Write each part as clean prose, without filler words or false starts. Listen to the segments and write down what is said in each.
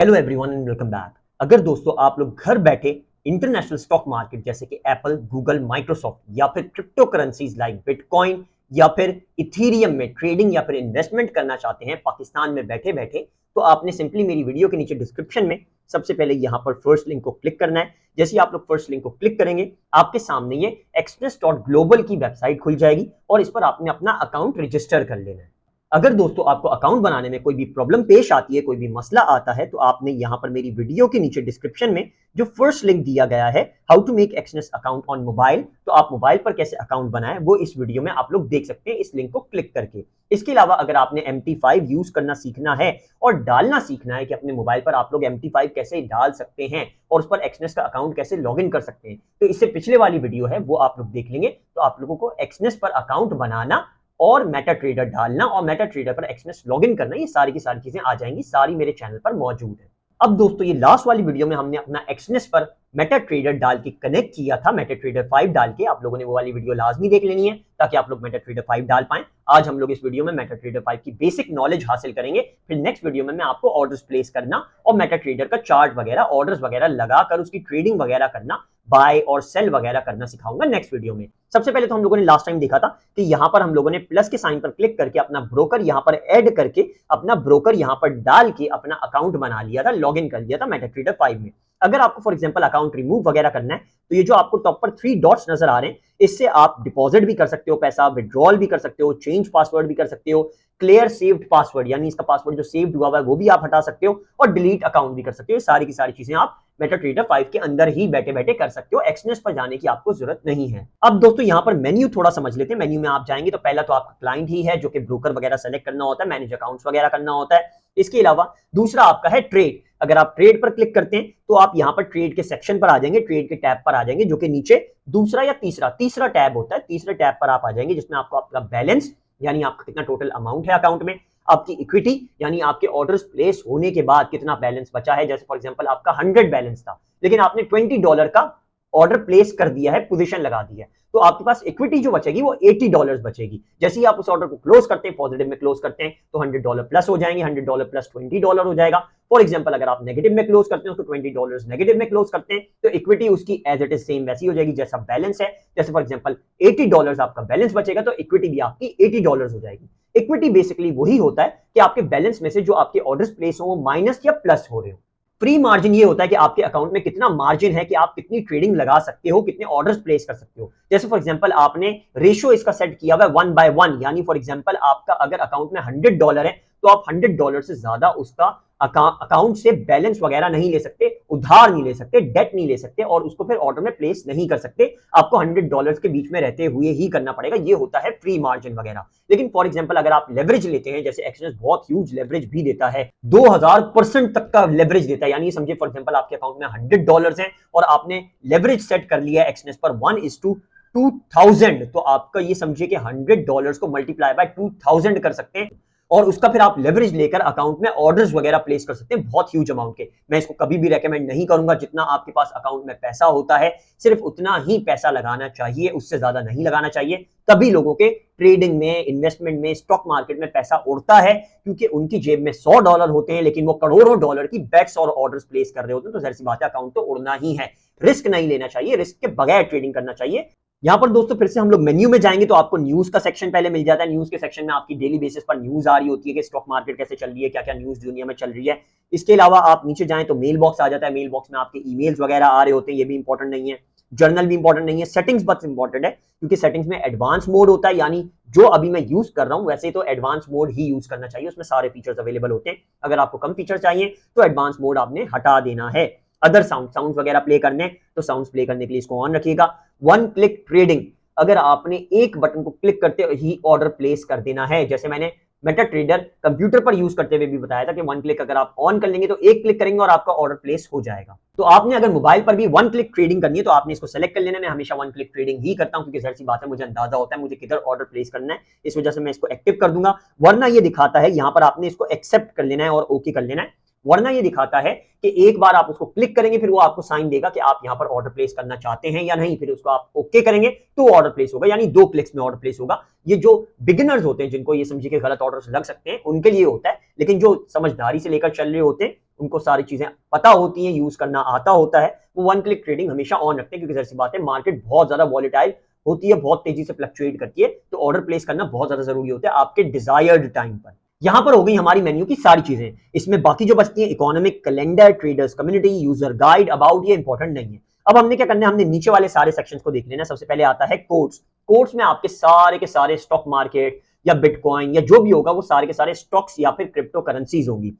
Hello everyone and welcome back. अगर दोस्तों आप लोग घर बैठे इंटरनेशनल स्टॉक मार्केट जैसे कि एप्पल, गूगल, माइक्रोसॉफ्ट या फिर क्रिप्टो करेंसीज लाइक बिटकॉइन या फिर इथीरियम में ट्रेडिंग या फिर इन्वेस्टमेंट करना चाहते हैं पाकिस्तान में बैठे बैठे, तो आपने सिंपली मेरी वीडियो के नीचे डिस्क्रिप्शन में सबसे पहले यहाँ पर फर्स्ट लिंक को क्लिक करना है। जैसे आप लोग फर्स्ट लिंक को क्लिक करेंगे आपके सामने ये express.global की वेबसाइट खुल जाएगी और इस पर आपने अपना अकाउंट रजिस्टर कर लेना है। अगर दोस्तों आपको अकाउंट बनाने में कोई भी प्रॉब्लम पेश आती है, कोई भी मसला आता है, तो आपने यहाँ पर मेरी वीडियो के नीचे डिस्क्रिप्शन में जो फर्स्ट लिंक दिया गया है how to make Exness account on mobile, तो आप मोबाइल पर कैसे अकाउंट बनाएं वो इस वीडियो में आप लोग देख सकते हैं इस लिंक को क्लिक करके। इसके अलावा अगर आपने MT5 यूज करना सीखना है और डालना सीखना है कि अपने मोबाइल पर आप लोग MT5 कैसे डाल सकते हैं और उस पर एक्सनेस का अकाउंट कैसे लॉग इन कर सकते हैं, तो इससे पिछले वाली वीडियो है वो आप लोग देख लेंगे। तो आप लोगों को एक्सनेस पर अकाउंट बनाना और मेटा ट्रेडर डालना और मेटा ट्रेडर पर एक्सनेस लॉगिन करना, ये सारी की सारी चीजें आ जाएंगी, सारी मेरे चैनल पर मौजूद है। अब दोस्तों ये लास्ट वाली वीडियो में हमने अपना एक्सनेस पर मेटा ट्रेडर डाल के कनेक्ट किया था, मेटा ट्रेडर 5 डाल के। आप लोगों ने वो वाली वीडियो लाजमी देख लेनी है ताकि आप लोग मेटा ट्रेडर 5 डाल पाएं। आज हम लोग इस वीडियो में मेटा ट्रेडर 5 की बेसिक नॉलेज हासिल करेंगे, फिर नेक्स्ट वीडियो में मैं आपको ऑर्डर्स प्लेस करना और मेटा ट्रेडर का चार्ट वगैरह, ऑर्डर्स वगैरह लगाकर उसकी ट्रेडिंग वगैरह करना, बाय और सेल वगैरह करना सिखाऊंगा नेक्स्ट वीडियो में। सबसे पहले तो हम लोगों ने लास्ट टाइम देखा था कि यहाँ पर हम लोगों ने प्लस के साइन पर क्लिक करके अपना ब्रोकर यहाँ पर ऐड करके अपना ब्रोकर यहाँ पर डाल के अपना अकाउंट बना लिया था, लॉगिन कर लिया था मेटा ट्रेडर 5 में। अगर आपको फॉर एग्जांपल अकाउंट रिमूव वगैरह करना है तो ये जो आपको टॉप पर 3 डॉट्स नजर आ रहे हैं, इससे आप डिपॉजिट भी कर सकते हो, पैसा विड्रॉल भी कर सकते हो, चेंज पासवर्ड भी कर सकते हो, क्लियर सेव्ड पासवर्ड यानी इसका पासवर्ड जो सेव्ड हुआ है वो भी आप हटा सकते हो और डिलीट अकाउंट भी कर सकते हो। सारी की सारी चीजें आप मेटा ट्रेडर 5 के अंदर ही बैठे बैठे कर सकते हो, एक्सनेस पर जाने की आपको जरूरत नहीं है। अब दोस्तों यहाँ पर मेन्यू थोड़ा समझ लेते हैं। मेन्यू में आप जाएंगे तो पहला तो आपका क्लाइंट ही है जो कि ब्रोकर वगैरह सेलेक्ट करना होता है, मैनेज अकाउंट्स वगैरह करना होता है। इसके अलावा दूसरा आपका है ट्रेड। अगर आप ट्रेड पर क्लिक करते हैं तो आप यहाँ पर ट्रेड के सेक्शन पर आ जाएंगे, ट्रेड के टैब पर आ जाएंगे, जो कि नीचे दूसरा या तीसरा टैब होता है। तीसरे टैब पर आप आ जाएंगे जिसमें आपको आपका बैलेंस यानी आपका कितना टोटल अमाउंट है अकाउंट में, आपकी इक्विटी यानी आपके ऑर्डर्स प्लेस होने के बाद कितना बैलेंस बचा है। जैसे फॉर एग्जांपल आपका 100 बैलेंस था लेकिन आपने $20 का ऑर्डर प्लेस कर दिया है, पोजीशन लगा दी है, तो आपके पास इक्विटी जो बचेगी वो $80 बचेगी। जैसे ही आप उस ऑर्डर को क्लोज करते हैं, पॉजिटिव में क्लोज करते हैं, तो $100 प्लस हो जाएंगे, $100 प्लस $20 हो जाएगा। फॉर एग्जांपल अगर आप नेगेटिव में क्लोज करते हैं उसको $20 नेगेटिव में क्लोज करते हैं तो इक्विटी उसकी एज इट इज सेम वैसी हो जाएगी जैसा बैलेंस है। जैसे फॉर एग्जांपल $80 आपका बैलेंस बचेगा तो इक्विटी भी आपकी $80 हो जाएगी। इक्विटी बेसिकली वही होता है कि आपके बैलेंस में से जो आपके ऑर्डर्स प्लेस हो वो माइनस या प्लस हो रहे हो। फ्री मार्जिन ये होता है कि आपके अकाउंट में कितना मार्जिन है कि आप कितनी ट्रेडिंग लगा सकते हो, कितने ऑर्डर्स प्लेस कर सकते हो। जैसे फॉर एग्जांपल आपने रेशियो इसका सेट किया हुआ है 1/1, यानी फॉर एग्जांपल आपका अगर अकाउंट में $100 है तो आप $100 से ज्यादा उसका अकाउंट से बैलेंस वगैरह नहीं ले सकते, उधार नहीं ले सकते, डेट नहीं ले सकते और उसको फिर ऑर्डर में प्लेस नहीं कर सकते। आपको $100 के बीच में रहते हुए ही करना पड़ेगा। ये होता है फ्री मार्जिन वगैरह। लेकिन फॉर एग्जांपल अगर आप लेवरेज लेते हैं, जैसे एक्सचेंज बहुत ह्यूज लेवरेज भी देता है, 2000% तक का लेवरेज देता है, यानी समझिए फॉर एग्जांपल आपके अकाउंट में $100 है और आपने लेवरेज सेट कर लिया है एक्सचेंज पर 1:2000, तो आपका ये समझिए कि $100 को मल्टीप्लाई बाय 2000 कर सकते हैं और उसका फिर आप लेवरेज लेकर अकाउंट में ऑर्डर्स वगैरह प्लेस कर सकते हैं बहुत ह्यूज अमाउंट के। मैं इसको कभी भी रेकमेंड नहीं करूंगा। जितना आपके पास अकाउंट में पैसा होता है सिर्फ उतना ही पैसा लगाना चाहिए, उससे ज्यादा नहीं लगाना चाहिए। तभी लोगों के ट्रेडिंग में, इन्वेस्टमेंट में, स्टॉक मार्केट में पैसा उड़ता है, क्योंकि उनकी जेब में $100 होते हैं लेकिन वो करोड़ों डॉलर की बेट्स और ऑर्डर्स प्लेस कर रहे होते हैं। तो जाहिर सी बात है अकाउंट तो उड़ना ही है। रिस्क नहीं लेना चाहिए, रिस्क के बगैर ट्रेडिंग करना चाहिए। यहाँ पर दोस्तों फिर से हम लोग मेन्यू में जाएंगे तो आपको न्यूज का सेक्शन पहले मिल जाता है। न्यूज के सेक्शन में आपकी डेली बेसिस पर न्यूज आ रही होती है कि स्टॉक मार्केट कैसे चल रही है, क्या क्या न्यूज दुनिया में चल रही है। इसके अलावा आप नीचे जाएं तो मेल बॉक्स आ जाता है। मेल बॉक्स में आपके ईमेल्स वगैरह आ रहे होते हैं, ये भी इंपॉर्टेंट नहीं है। जर्नल भी इंपॉर्टेंट नहीं है। सेटिंग्स बहुत इंपॉर्टेंट है क्योंकि सेटिंग्स में एडवांस मोड होता है, यानी जो अभी मैं यूज कर रहा हूं वैसे तो एडवांस मोड ही यूज करना चाहिए, उसमें सारे फीचर्स अवेलेबल होते हैं। अगर आपको कम फीचर चाहिए तो एडवांस मोड आपने हटा देना है। अदर साउंड वगैरह प्ले करने तो साउंड्स प्ले करने के लिए इसको ऑन रखिएगा। वन क्लिक ट्रेडिंग, अगर आपने एक बटन को क्लिक करते ही ऑर्डर प्लेस कर देना है, जैसे मैंने मेटा ट्रेडर कंप्यूटर पर यूज करते हुए भी बताया था कि वन क्लिक अगर आप ऑन कर लेंगे तो एक क्लिक करेंगे और आपका ऑर्डर प्लेस हो जाएगा। तो आपने अगर मोबाइल पर भी वन क्लिक ट्रेडिंग करनी है तो आपने इसको सेलेक्ट कर लेना है। मैं हमेशा वन क्लिक ट्रेडिंग ही करता हूं क्योंकि जाहिर सी बात है मुझे अंदाजा होता है मुझे किधर ऑर्डर प्लेस करना है, इस वजह से मैं इसको एक्टिव कर दूंगा। वरना ये दिखाता है यहाँ पर आपने इसको एक्सेप्ट कर लेना है और ओके कर लेना है। वरना ये दिखाता है कि एक बार आप उसको क्लिक करेंगे फिर वो आपको साइन देगा कि आप यहाँ पर ऑर्डर प्लेस करना चाहते हैं या नहीं, फिर उसको आप ओके करेंगे तो ऑर्डर प्लेस होगा, यानी 2 क्लिक्स में ऑर्डर प्लेस होगा। ये जो बिगिनर्स होते हैं जिनको ये समझिए कि गलत ऑर्डर्स लग सकते हैं उनके लिए होता है, लेकिन जो समझदारी से लेकर चल रहे होते हैं उनको सारी चीजें पता होती हैं, यूज करना आता होता है, वो 1 क्लिक ट्रेडिंग हमेशा ऑन रखते हैं, क्योंकि जैसी बात है मार्केट बहुत ज्यादा वॉलेटाइल होती है, बहुत तेजी से फ्लक्चुएट करती है, तो ऑर्डर प्लेस करना बहुत ज्यादा जरूरी होता है आपके डिजायर्ड टाइम पर। यहां पर हो गई हमारी मेन्यू की सारी चीजें। इसमें बाकी जो बचती है economic, calendar, traders community, user guide, about, ये इंपॉर्टेंट नहीं है। अब हमने क्या करना है, हमने नीचे वाले सारे सेक्शंस को देख लेना। सबसे पहले आता है कोड्स। कोड्स में आपके सारे के सारे स्टॉक मार्केट या बिटकॉइन या जो भी होगा वो सारे के सारे स्टॉक्स या फिर क्रिप्टो करेंसीज होंगी।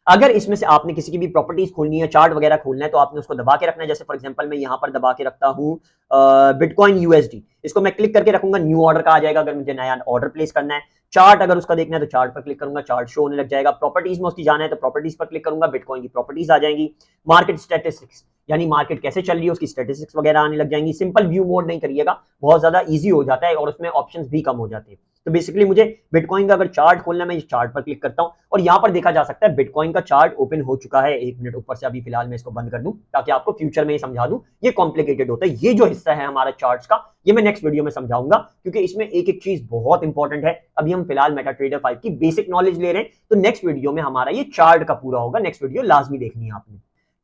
अगर इसमें से आपने किसी की भी प्रॉपर्टीज खोलनी है, चार्ट वगैरह खोलना है, तो आपने उसको दबा के रखना है। जैसे फॉर एग्जांपल मैं यहां पर दबा के रखता हूं बिटकॉइन यूएसडी, इसको मैं क्लिक करके रखूंगा, न्यू ऑर्डर का आ जाएगा। अगर मुझे नया ऑर्डर प्लेस करना है, चार्ट अगर उसका देखना है तो चार्ट पर क्लिक करूंगा, चार्ट शो होने लग जाएगा। प्रॉपर्टीज में उसकी जाना है तो प्रॉपर्टीज पर क्लिक करूंगा, बिटकॉइन की प्रॉपर्टीज आ जाएंगी। मार्केट स्टैटिस्टिक्स, यानी मार्केट कैसे चल रही है उसकी स्टैटिस्टिक्स वगैरह आने लग जाएंगी। सिंपल व्यू मोड नहीं करिएगा, बहुत ज्यादा ईजी हो जाता है और उसमें ऑप्शंस भी कम हो जाते हैं। तो बेसिकली मुझे बिटकॉइन का अगर चार्ट खोलना है, मैं इस चार्ट पर क्लिक करता हूं और यहां पर देखा जा सकता है बिटकॉइन का चार्ट ओपन हो चुका है। 1 मिनट ऊपर से अभी फिलहाल मैं इसको बंद कर दूं ताकि आपको फ्यूचर में ये समझा दूं। ये कॉम्प्लिकेटेड होता है, ये जो हिस्सा है हमारा चार्ट्स का, ये मैं नेक्स्ट वीडियो में समझाऊंगा, क्योंकि इसमें एक एक चीज बहुत इंपॉर्टेंट है। अभी हम फिलहाल मेटाट्रेडर 5 की बेसिक नॉलेज ले रहे हैं, तो नेक्स्ट वीडियो में हमारा ये चार्ट का पूरा होगा। नेक्स्ट वीडियो लाजमी देखनी है आपने।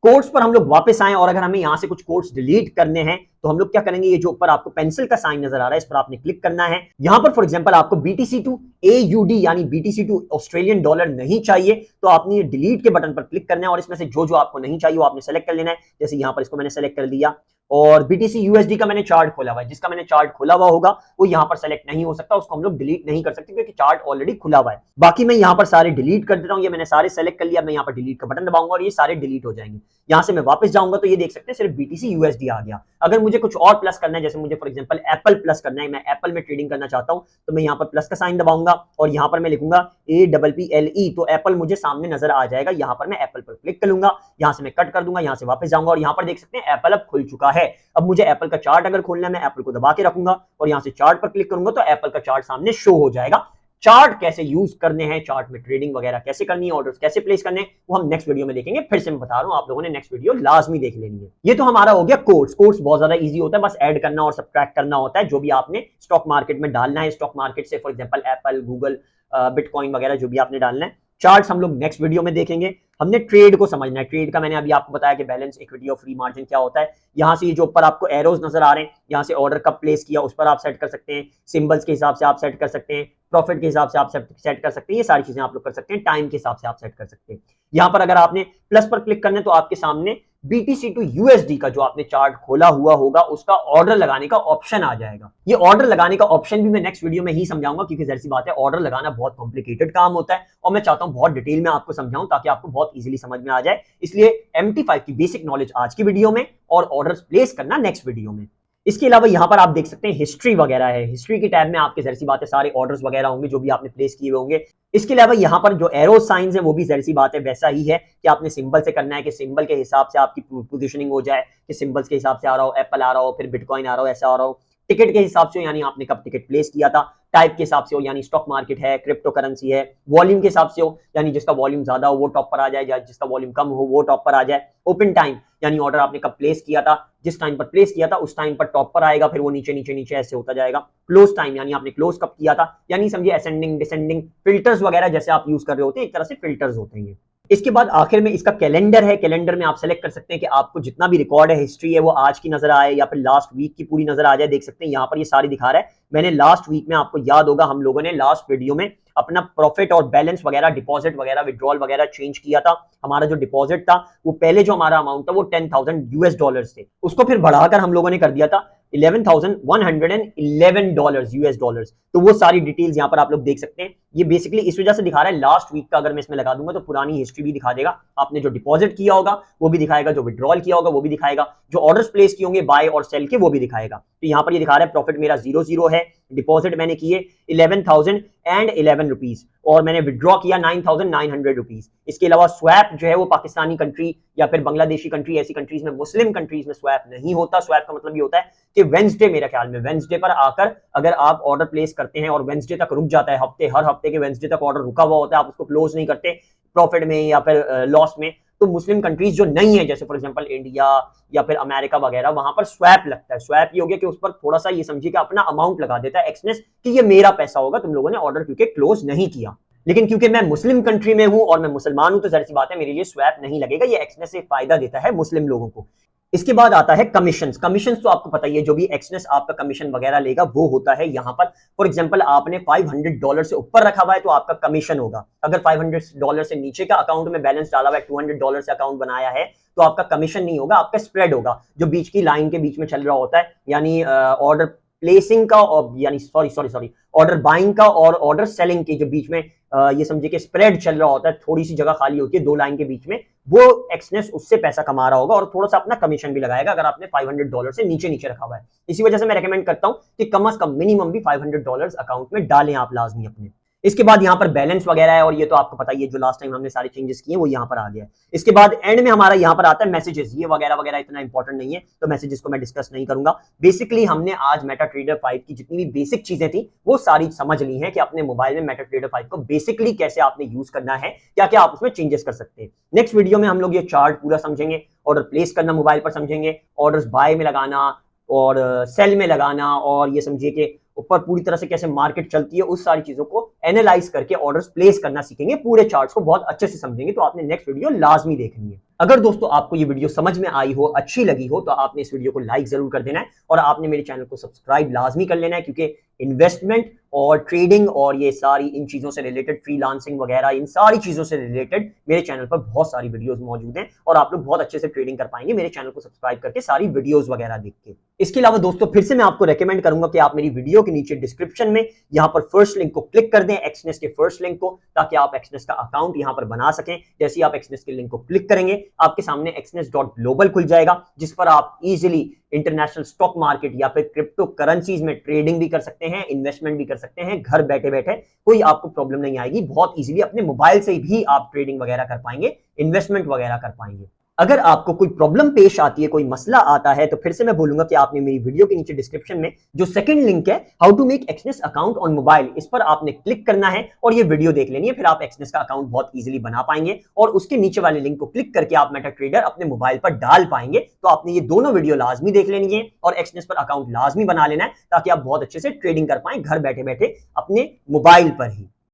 कोड्स पर हम लोग वापस आए और अगर हमें यहां से कुछ कोड्स डिलीट करने हैं तो हम लोग क्या करेंगे, ये जो ऊपर आपको पेंसिल का साइन नजर आ रहा है इस पर आपने क्लिक करना है। यहां पर फॉर एग्जांपल आपको BTC2 AUD यानी BTC2 ऑस्ट्रेलियन डॉलर नहीं चाहिए, तो आपने ये डिलीट के बटन पर क्लिक करना है और इसमें से जो जो आपको नहीं चाहिए वो आपने सेलेक्ट कर लेना है। जैसे यहां पर इसको मैंने सेलेक्ट कर दिया और BTC USD का मैंने चार्ट खोला हुआ है, जिसका मैंने चार्ट खोला हुआ होगा वो यहां पर सेलेक्ट नहीं हो सकता, उसको हम लोग डिलीट नहीं कर सकते क्योंकि चार्ट ऑलरेडी खुला हुआ है। बाकी मैं यहां पर सारे डिलीट कर देता हूं, ये मैंने सारे सेलेक्ट कर लिया। मैं यहां पर डिलीट का बटन दबाऊंगा और ये सारे डिलीट हो जाएंगे। यहां से मैं वापस जाऊंगा तो ये देख सकते हैं सिर्फ BTC USD आ गया। अगर मुझे कुछ और प्लस करना है, जैसे मुझे फॉर एग्जांपल एप्पल प्लस करना है, मैं एप्पल में ट्रेडिंग करना चाहता हूं, तो मैं यहां पर प्लस का साइन दबाऊंगा और यहां पर मैं लिखूंगा APPLE, तो एप्पल मुझे सामने नजर आ जाएगा। यहां पर मैं एप्पल पर क्लिक कर लूंगा, यहां से मैं कट कर दूंगा, यहां से वापस जाऊंगा और यहां पर देख सकते हैं एप्पल अब खुल चुका है। अब मुझे एप्पल का चार्ट अगर खोलना है, मैं एप्पल को दबा के रखूंगा और यहां से चार्ट पर क्लिक करूंगा तो एप्पल का चार्ट सामने शो हो जाएगा। चार्ट कैसे यूज करने हैं, चार्ट में ट्रेडिंग वगैरह कैसे करनी है, ऑर्डर्स कैसे प्लेस करने हैं, वो हम नेक्स्ट वीडियो में देखेंगे। फिर से मैं बता रहा हूं, आप लोगों ने नेक्स्ट वीडियो लाजमी देख लेनी है। ये तो हमारा हो गया कोड्स। कोड्स बहुत ज्यादा इजी होता है, बस ऐड करना और सब्ट्रैक्ट करना होता है, जो भी आपने स्टॉक मार्केट में डालना है। स्टॉक मार्केट से for example Apple, Google, bitcoin वगैरह जो भी आपने डालना है। चार्ट्स हम लोग नेक्स्ट वीडियो में देखेंगे। हमने ट्रेड को समझना है। ट्रेड का मैंने अभी आपको बताया कि बैलेंस, इक्विटी और फ्री मार्जिन क्या होता है। यहां से ये जो ऊपर आपको एरोज नजर आ रहे हैं, यहां से ऑर्डर कब प्लेस किया उस पर आप सेट कर सकते हैं, सिंबल्स के हिसाब से आप सेट कर सकते हैं, प्रॉफिट के हिसाब से आप सेट कर सकते हैं, ये सारी चीजें आप लोग कर सकते हैं, टाइम के हिसाब से आप सेट कर सकते हैं। यहां पर अगर आपने प्लस पर क्लिक करना है तो आपके सामने BTC2 USD का जो आपने चार्ट खोला हुआ होगा उसका ऑर्डर लगाने का ऑप्शन आ जाएगा। ये ऑर्डर लगाने का ऑप्शन भी मैं नेक्स्ट वीडियो में ही समझाऊंगा, क्योंकि जाहिर सी बात है ऑर्डर लगाना बहुत कॉम्प्लिकेटेड काम होता है और मैं चाहता हूं बहुत डिटेल में आपको समझाऊं ताकि आपको बहुत इजीली समझ में आ जाए। इसलिए MT5 की बेसिक नॉलेज आज की वीडियो में और ऑर्डर्स प्लेस करना नेक्स्ट वीडियो में। इसके अलावा यहां पर आप देख सकते हैं हिस्ट्री वगैरह है। हिस्ट्री की टैब में आपके जाहिर सी बात है सारे ऑर्डर्स वगैरह होंगे जो भी आपने प्लेस किए होंगे। इसके अलावा यहां पर जो एरो साइंस है वो भी जाहिर सी बात है वैसा ही है कि आपने सिंबल से करना है कि सिंबल के हिसाब से आपकी पोजीशनिंग हो जाए, कि सिंबल्स के हिसाब से आ रहा हो, एप्पल आ रहा हो, फिर बिटकॉइन आ रहा हो, ऐसा आ रहा हो। टिकट के हिसाब से, यानी आपने कब टिकट प्लेस किया था। टाइप के हिसाब से हो, यानी स्टॉक मार्केट है, क्रिप्टो करेंसी है। वॉल्यूम के हिसाब से हो, यानी जिसका वॉल्यूम ज्यादा हो वो टॉप पर आ जाए, या जिसका वॉल्यूम कम हो वो टॉप पर आ जाए। ओपन टाइम, यानी ऑर्डर आपने कब प्लेस किया था, जिस टाइम पर प्लेस किया था उस टाइम पर टॉप पर आएगा, फिर वो नीचे नीचे नीचे ऐसे होता जाएगा। क्लोज टाइम, यानी आपने क्लोज कब किया था, यानी समझिए असेंडिंग डिसेंडिंग। फिल्टर्स वगैरह जैसे आप यूज कर रहे होते हैं, एक तरह से फिल्टर्स होते हैं। इसके बाद आखिर में इसका कैलेंडर है। कैलेंडर में आप सेलेक्ट कर सकते हैं कि आपको जितना भी रिकॉर्ड है, हिस्ट्री है, वो आज की नजर आए या फिर लास्ट वीक की पूरी नजर आ जाए। देख सकते हैं यहाँ पर ये सारी दिखा रहा है। मैंने लास्ट वीक में, आपको याद होगा हम लोगों ने लास्ट वीडियो में अपना प्रॉफिट और बैलेंस वगैरह, डिपॉजिट वगैरह, विड्रॉल वगैरह चेंज किया था। हमारा जो डिपॉजिट था वो पहले जो हमारा अमाउंट था वो $10,000 थे, उसको फिर बढ़ाकर हम लोगों ने कर दिया था $11,111 तो वो सारी डिटेल्स यहाँ पर आप लोग देख सकते हैं। ये बेसिकली इस वजह से दिखा रहा है लास्ट वीक का। अगर मैं इसमें लगा दूंगा तो पुरानी हिस्ट्री भी दिखा देगा, आपने जो डिपॉजिट किया होगा वो भी दिखाएगा, जो विड्रॉल किया होगा वो भी दिखाएगा, जो ऑर्डर्स प्लेस किए होंगे बाय और सेल के वो भी दिखाएगा। तो यहाँ पर ये दिखा रहा है प्रॉफिट मेरा 0 है, डिपॉजिट मैंने किए 11,011 रुपीज और मैंने विड्रॉ किया 9,900 रुपीज। इसके अलावा स्वैप जो है वो पाकिस्तानी कंट्री या फिर बांग्लादेशी कंट्री, ऐसी कंट्रीज में, मुस्लिम कंट्रीज में स्वैप नहीं होता। स्वैप का मतलब ये होता है कि वेंसडे, मेरे ख्याल में वेंसडे पर आकर अगर आप ऑर्डर प्लेस करते हैं और वेंसडे तक रुक जाता है, हर हफ्ते के वेंसडे तक ऑर्डर रुका हुआ होता है, आप उसको क्लोज नहीं करते प्रॉफिट में या फिर लॉस में। तो मुस्लिम कंट्रीज जो नहीं है, जैसे फॉर एग्जांपल इंडिया या फिर अमेरिका वगैरह, वहां पर स्वैप लगता है। स्वैप ये हो गया कि उस पर थोड़ा सा ये समझिए कि अपना अमाउंट लगा देता है एक्सनेस कि ये मेरा पैसा होगा, तुम लोगों ने ऑर्डर क्योंकि क्लोज नहीं किया। लेकिन क्योंकि मैं मुस्लिम कंट्री में हूं और मैं मुसलमान हूं, तो जाहिर सी बात है मेरे लिए स्वैप नहीं लगेगा। ये एक्सनेस से फायदा देता है मुस्लिम लोगों को। इसके बाद आता है कमीशन। कमीशन तो आपको पता ही है, जो भी एक्सनेस आपका कमीशन वगैरह लेगा वो होता है यहाँ पर। फॉर एग्जांपल आपने $500 से ऊपर रखा हुआ है तो आपका कमीशन होगा। अगर $500 से नीचे का अकाउंट में बैलेंस डाला हुआ है, $200 से अकाउंट बनाया है, तो आपका कमीशन नहीं होगा, आपका स्प्रेड होगा, जो बीच की लाइन के बीच में चल रहा होता है, यानी ऑर्डर प्लेसिंग का और यानी सॉरी ऑर्डर बाइंग का और ऑर्डर सेलिंग के जो बीच में ये समझिए कि स्प्रेड चल रहा होता है, थोड़ी सी जगह खाली होती है दो लाइन के बीच में, वो एक्सनेस उससे पैसा कमा रहा होगा और थोड़ा सा अपना कमीशन भी लगाएगा अगर आपने $500 से नीचे नीचे रखा हुआ है। इसी वजह से मैं रेकमेंड करता हूं कि कम से कम मिनिमम भी $500 अकाउंट में डालें आप लाजमी अपने। इसके बाद यहाँ पर बैलेंस वगैरह है और ये तो आपको पता ही है, जो लास्ट टाइम हमने सारे चेंजेस किए वो यहाँ पर आ गया है। इसके बाद एंड में हमारा यहाँ पर आता है मैसेजेस। ये वगैरह वगैरह इतना इंपॉर्टेंट नहीं है, तो मैसेजेस को मैं डिस्कस नहीं करूंगा। बेसिकली हमने आज मेटाट्रेडर 5 की जितनी भी बेसिक चीजें थी वो सारी समझ ली हैं कि अपने मोबाइल में मेटाट्रेडर 5 को बेसिकली कैसे आपने यूज करना है, क्या क्या आप उसमें चेंजेस कर सकते हैं। नेक्स्ट वीडियो में हम लोग ये चार्ट पूरा समझेंगे, ऑर्डर प्लेस करना मोबाइल पर समझेंगे, ऑर्डर्स बाय में लगाना और सेल में लगाना, और ये समझिए कि ऊपर पूरी तरह से कैसे मार्केट चलती है, उस सारी चीजों को एनालाइज करके ऑर्डर्स प्लेस करना सीखेंगे। पूरे चार्ट्स को बहुत अच्छे से समझेंगे, तो आपने नेक्स्ट वीडियो लाजमी देखनी है। अगर दोस्तों आपको ये वीडियो समझ में आई हो, अच्छी लगी हो, तो आपने इस वीडियो को लाइक जरूर कर देना है और आपने मेरे चैनल को सब्सक्राइब लाजमी कर लेना है, क्योंकि इन्वेस्टमेंट और ट्रेडिंग और ये सारी इन चीजों से रिलेटेड, फ्रीलांसिंग वगैरह, इन सारी चीजों से रिलेटेड मेरे चैनल पर बहुत सारी वीडियोस मौजूद हैं और आप लोग बहुत अच्छे से ट्रेडिंग कर पाएंगे मेरे चैनल को सब्सक्राइब करके, सारी वीडियोस वगैरह देख के। इसके अलावा दोस्तों फिर से मैं आपको रेकमेंड करूंगा कि आप मेरी वीडियो के नीचे डिस्क्रिप्शन में यहाँ पर फर्स्ट लिंक को क्लिक कर दें, एक्सनेस के फर्स्ट लिंक को, ताकि आप एक्सनेस का अकाउंट यहाँ पर बना सकें। जैसे ही आप एक्सनेस के लिंक को क्लिक करेंगे, आपके सामने exness.global खुल जाएगा, जिस पर आप इजीली इंटरनेशनल स्टॉक मार्केट या फिर क्रिप्टो करेंसीज में ट्रेडिंग भी कर सकते हैं, इन्वेस्टमेंट भी कर सकते हैं। घर बैठे बैठे कोई आपको प्रॉब्लम नहीं आएगी, बहुत इजीली अपने मोबाइल से भी आप ट्रेडिंग वगैरह कर पाएंगे, इन्वेस्टमेंट वगैरह कर पाएंगे। अगर आपको कोई प्रॉब्लम पेश आती है, कोई मसला आता है, तो फिर से मैं बोलूंगा कि आपने मेरी वीडियो के नीचे डिस्क्रिप्शन में जो सेकंड लिंक है, how to make Exness account on mobile, इस पर आपने क्लिक करना है और ये वीडियो देख लेनी है। फिर आप एक्सनेस का अकाउंट बहुत इजीली बना पाएंगे और उसके नीचे वाले लिंक को क्लिक करके आप मेटाट्रेडर अपने मोबाइल पर डाल पाएंगे। तो आपने ये दोनों वीडियो लाजमी देख लेनी है और एक्सनेस पर अकाउंट लाजमी बना लेना है, ताकि आप बहुत अच्छे से ट्रेडिंग कर पाए घर बैठे बैठे अपने मोबाइल पर ही।